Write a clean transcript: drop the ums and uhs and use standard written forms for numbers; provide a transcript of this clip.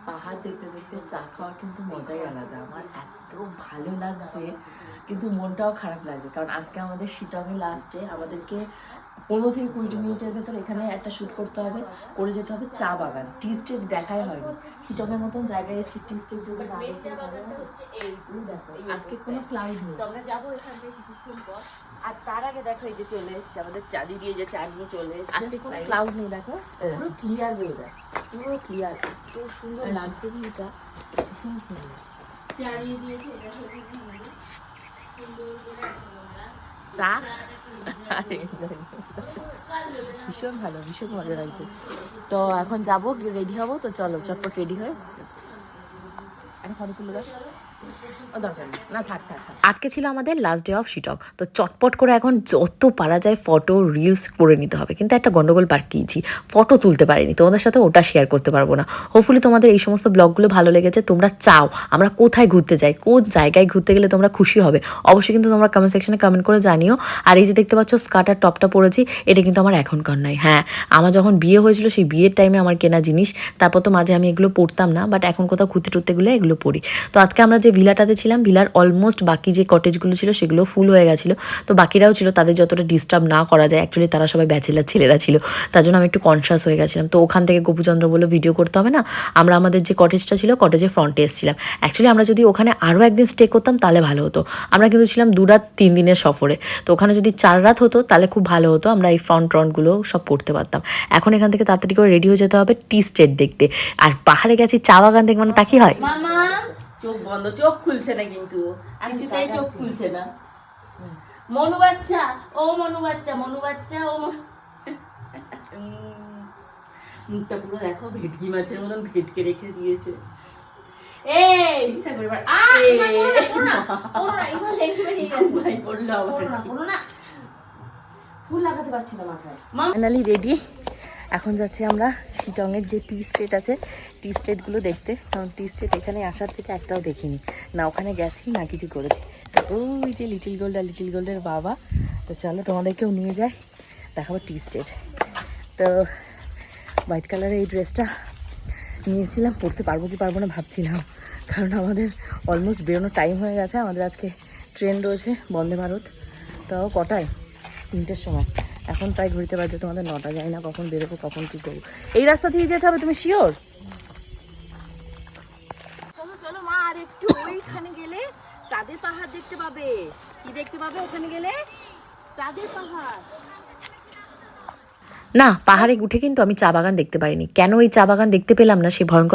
পাহাড় দেখতে দেখতে চা খাওয়ার কিন্তু মজাই আলাদা। আমার এত ভালো লাগছে, কিন্তু মনটাও খারাপ লাগছে, কারণ আজকে আমাদের শিটংয়ের লাস্ট ডে। আমাদেরকে 15 থেকে 20 মিনিটের ভেতর এখানে একটা শ্যুট করতে হবে, করে যেতে হবে চা বাগান। টি স্টেট দেখাই হয়নি। শিটংয়ের মতন জায়গায় এসেছি, টি স্টেট যদি দেখো আজকে কোনো ক্লাউড নেই। আমরা যাবো এখান থেকে কিছুক্ষণ পর। আর তার আগে দেখো এই যে চলে এসছে আমাদের চাঁদি দিয়ে, যে চা নিয়ে চলে এসছে। আজকে কোনো ক্লাউড নেই, দেখো পুরো ক্লিয়ার ওয়েদার, পুরো ক্লিয়ার। এত সুন্দর লাগছে ভিউটা, ভীষণ সুন্দর। চা ভীষণ ভালো, ভীষণ মজা লাগছে। তো এখন যাবো, রেডি হবো। তো চলো চটপট রেডি হয়ে একটা ফটো তুলে দাও। আজকে ছিল আমাদের লাস্ট ডে অফ শিটং। তো চটপট করে এখন যত পারা যায় ফটো রিলস করে নিতে হবে। কিন্তু একটা গন্ডগোল পাকিয়েছি, ফটো তুলতে পারিনি, তোমাদের সাথে ওটা শেয়ার করতে পারবো না। হোপফুলি তোমাদের এই সমস্ত ব্লগগুলো ভালো লেগেছে। তোমরা চাও আমরা কোথায় ঘুরতে যাই, কোন জায়গায় ঘুরতে গেলে তোমরা খুশি হবে, অবশ্যই কিন্তু তোমরা কমেন্ট সেকশনে কমেন্ট করে জানিও। আর এই যে দেখতে পাচ্ছ স্কার্ট আর টপটা পরেছি, এটা কিন্তু আমার এখনকার নয়। হ্যাঁ, আমার যখন বিয়ে হয়েছিল সেই বিয়ের টাইমে আমার কেনা জিনিস, তারপর তো মাঝে আমি এগুলো পরতাম না, বাট এখন কোথাও ঘুরতে টুরতে গেলে এগুলো পরি। তো আজকে আমরা যে ভিলাটাতে ছিলাম, ভিলার অলমোস্ট বাকি যে কটেজগুলো ছিল সেগুলো ফুল হয়ে গেছিলো। তো বাকিরাও ছিল, তাদের যতটা ডিস্টার্ব না করা যায়, অ্যাকচুয়ালি তারা সবাই ব্যাচেলার ছেলেরা ছিল, তার জন্য আমি একটু কনসিয়াস হয়ে গেছিলাম। তো ওখান থেকে গোপুচন্দ্র বলে ভিডিও করতে হবে না, আমরা আমাদের যে কটেজটা ছিল কটেজের ফ্রন্টে এসেছিলাম। অ্যাকচুয়ালি আমরা যদি ওখানে আরও একদিন স্টে করতাম তাহলে ভালো হতো। আমরা কিন্তু ছিলাম 2 রাত 3 দিনের সফরে, তো ওখানে যদি 4 রাত হতো তাহলে খুব ভালো হতো, আমরা এই ফ্রন্টগুলো সব পড়তে পারতাম। এখন এখান থেকে তাড়াতাড়ি করে রেডি হয়ে যেতে হবে টি স্টেট দেখতে। আর পাহাড়ে গেছি, চা বাগান দেখতে, মানে তা কি হয়। চোখ বন্ধ, চোখ খুলছে না, কিন্তু কিছুতেই চোখ খুলছে না। মনু বাচ্চা, ও মনু বাচ্চা, মনু বাচ্চা, ও মুখটা পুরো দেখো ভেটকি মাছের মতন ভেটকে রেখে দিয়েছে। Finally ready. এখন যাচ্ছি আমরা শিটংয়ের যে টি স্টেট আছে, টি স্টেটগুলো দেখতে। কারণ টি স্টেট এখানে আসার থেকে একটাও দেখিনি, না ওখানে গেছি না কিছু করেছি। তো ওই যে লিটিল গোল্ড আর লিটিল গোল্ডের বাবা। তো চলো তোমাদেরকেও নিয়ে যাই, দেখাবো টি স্টেট। তো হোয়াইট কালারের এই ড্রেসটা নিয়েছিলাম, পরতে পারবো কি পারবো না ভাবছিলাম, কারণ আমাদের অলমোস্ট বেরোনোর টাইম হয়ে গেছে। আমাদের আজকে ট্রেন রয়েছে বন্দে ভারত। তাও কটায়? 3টের সময়। এখন প্রায় ঘুরতে পারছে তোমাদের 9টা, যাই না কখন বেরোবো, কখন কী করবো। এই রাস্তা দিয়ে যেতে হবে, তুমি শিওর? চলো চলো মা, আর একটু ওইখানে গেলে চাঁদের পাহাড় দেখতে পাবে। কি দেখতে পাবে ওখানে গেলে? চাঁদের পাহাড়। না, পাহাড়ে উঠে কিন্তু আমি চা বাগান দেখতে পারিনি। কেন এই চা বাগান দেখতে পেলাম না, সে ভয়ঙ্কর